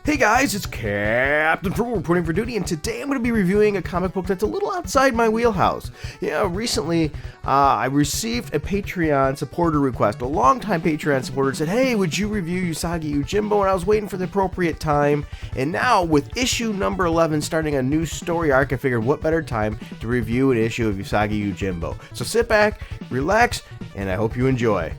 Hey guys, it's Captain Troll reporting for duty, and today I'm going to be reviewing a comic book that's a little outside my wheelhouse. Recently I received a Patreon supporter request. A longtime Patreon supporter said, hey, would you review Usagi Yojimbo? And I was waiting for the appropriate time, and now with issue number 11 starting a new story arc, I figured what better time to review an issue of Usagi Yojimbo. So sit back, relax, and I hope you enjoy.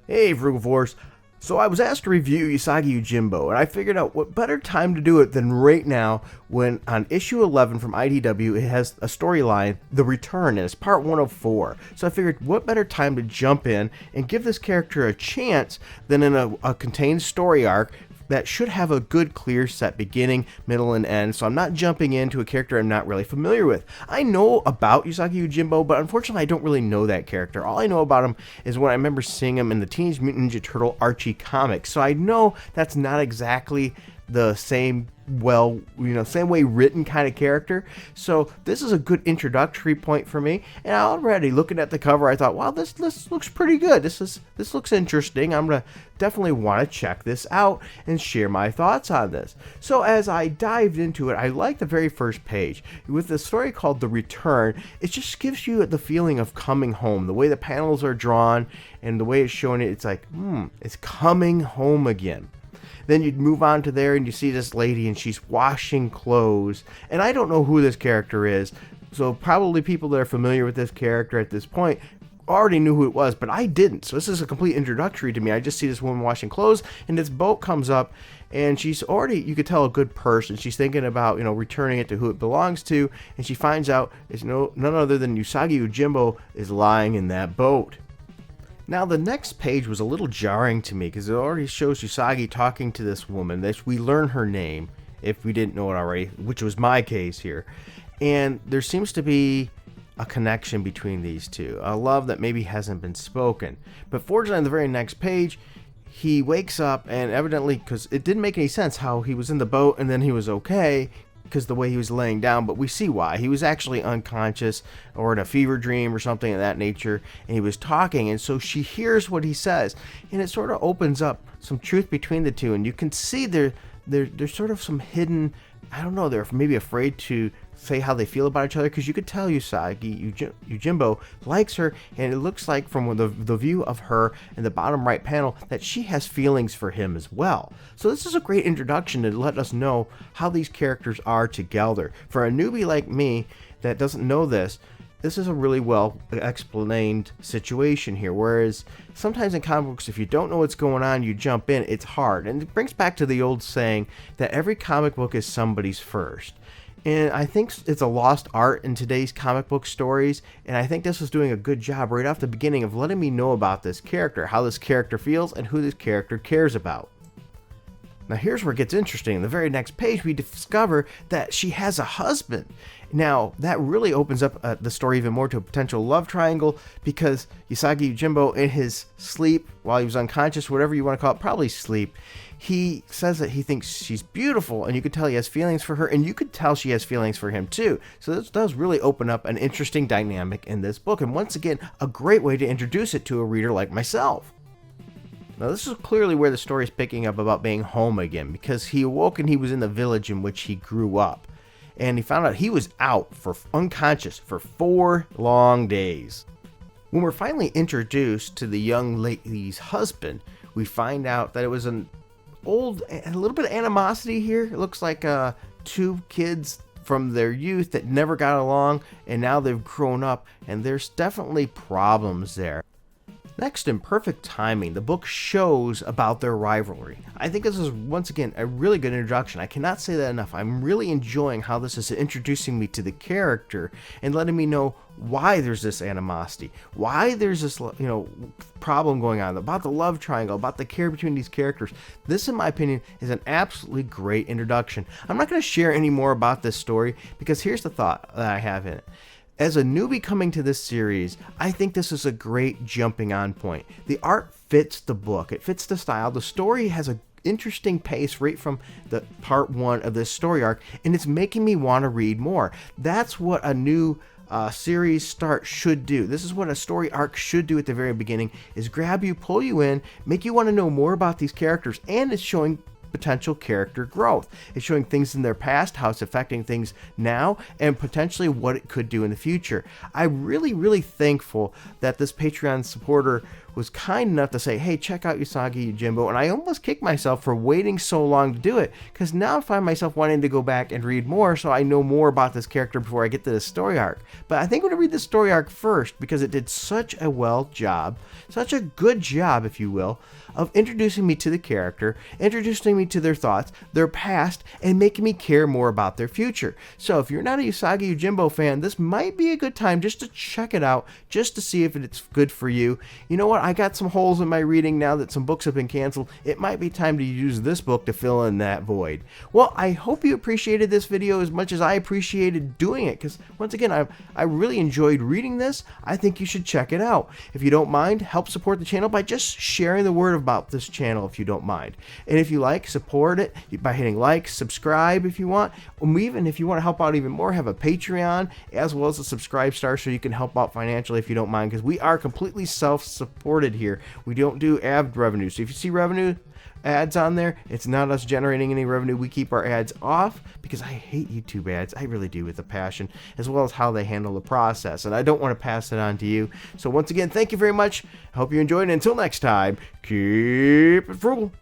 Hey Frugivores, so I was asked to review Usagi Yojimbo, and I figured out what better time to do it than right now when on issue 11 from IDW it has a storyline, The Return, and it's part 104. So I figured what better time to jump in and give this character a chance than in a contained story arc that should have a good clear set beginning, middle, and end, so I'm not jumping into a character I'm not really familiar with. I know about Usagi Yojimbo, but unfortunately I don't really know that character. All I know about him is when I remember seeing him in the Teenage Mutant Ninja Turtle Archie comics, so I know that's not exactly the same same way written kind of character. So this is a good introductory point for me, and already looking at the cover I thought, wow, this looks pretty good. This looks interesting. I'm gonna definitely want to check this out and share my thoughts on this. So as I dived into it, I like the very first page with the story called The Return. It just gives you the feeling of coming home. The way the panels are drawn and the way it's showing it, it's like it's coming home again. Then you'd move on to there and you see this lady and she's washing clothes. And I don't know who this character is. So probably people that are familiar with this character at this point already knew who it was, but I didn't. So this is a complete introductory to me. I just see this woman washing clothes and this boat comes up and she's already, you could tell, a good person. She's thinking about, returning it to who it belongs to. And she finds out it's none other than Usagi Yojimbo is lying in that boat. Now the next page was a little jarring to me because it already shows Usagi talking to this woman. We learn her name, if we didn't know it already, which was my case here. And there seems to be a connection between these two, a love that maybe hasn't been spoken. But fortunately on the very next page, he wakes up and evidently, because it didn't make any sense how he was in the boat and then he was okay, because the way he was laying down, but we see why. He was actually unconscious or in a fever dream or something of that nature, and he was talking, and so she hears what he says, and it sort of opens up some truth between the two, and you can see there's sort of some hidden, I don't know, they're maybe afraid to say how they feel about each other, because you could tell Usagi Yojimbo likes her, and it looks like from the view of her in the bottom right panel that she has feelings for him as well. So this is a great introduction to let us know how these characters are together. For a newbie like me that doesn't know this is a really well explained situation here, whereas sometimes in comic books, if you don't know what's going on, you jump in, it's hard. And it brings back to the old saying that every comic book is somebody's first. And I think it's a lost art in today's comic book stories, and I think this was doing a good job right off the beginning of letting me know about this character, how this character feels, and who this character cares about. Now here's where it gets interesting. In the very next page, we discover that she has a husband. Now, that really opens up the story even more to a potential love triangle, because Usagi Yojimbo, in his sleep, while he was unconscious, whatever you want to call it, probably sleep, he says that he thinks she's beautiful, and you could tell he has feelings for her, and you could tell she has feelings for him too. So this does really open up an interesting dynamic in this book, and once again, a great way to introduce it to a reader like myself. Now this is clearly where the story is picking up about being home again, because he awoke and he was in the village in which he grew up. And he found out he was unconscious for 4 long days. When we're finally introduced to the young lady's husband, we find out that it was a little bit of animosity here. It looks like two kids from their youth that never got along, and now they've grown up, and there's definitely problems there. Next, in perfect timing, the book shows about their rivalry. I think this is, once again, a really good introduction. I cannot say that enough. I'm really enjoying how this is introducing me to the character and letting me know why there's this animosity, why there's this, problem going on, about the love triangle, about the care between these characters. This, in my opinion, is an absolutely great introduction. I'm not going to share any more about this story because here's the thought that I have in it. As a newbie coming to this series, I think this is a great jumping on point. The art fits the book. It fits the style. The story has an interesting pace right from the part 1 of this story arc, and it's making me want to read more. That's what a new series start should do. This is what a story arc should do at the very beginning, is grab you, pull you in, make you want to know more about these characters, and it's showing potential character growth. It's showing things in their past, how it's affecting things now, and potentially what it could do in the future. I'm really thankful that this Patreon supporter was kind enough to say, hey, check out Usagi Yojimbo, and I almost kicked myself for waiting so long to do it, because now I find myself wanting to go back and read more so I know more about this character before I get to the story arc. But I think I'm going to read the story arc first, because it did such a such a good job, if you will, of introducing me to the character, introducing me to their thoughts, their past, and making me care more about their future. So if you're not a Usagi Yojimbo fan, this might be a good time just to check it out, just to see if it's good for you. You know what? I got some holes in my reading now that some books have been canceled. It might be time to use this book to fill in that void. Well, I hope you appreciated this video as much as I appreciated doing it, because once again, I really enjoyed reading this. I think you should check it out. If you don't mind, help support the channel by just sharing the word about this channel if you don't mind. And if you like, support it by hitting like, subscribe if you want. Even if you want to help out even more, have a Patreon as well as a subscribe star so you can help out financially if you don't mind, because we are completely self-supported here. We don't do ad revenue. So if you see revenue ads on there, it's not us generating any revenue. We keep our ads off because I hate YouTube ads. I really do, with a passion, as well as how they handle the process, and I don't want to pass it on to you. So once again, thank you very much. I hope you enjoyed, and until next time, keep it frugal.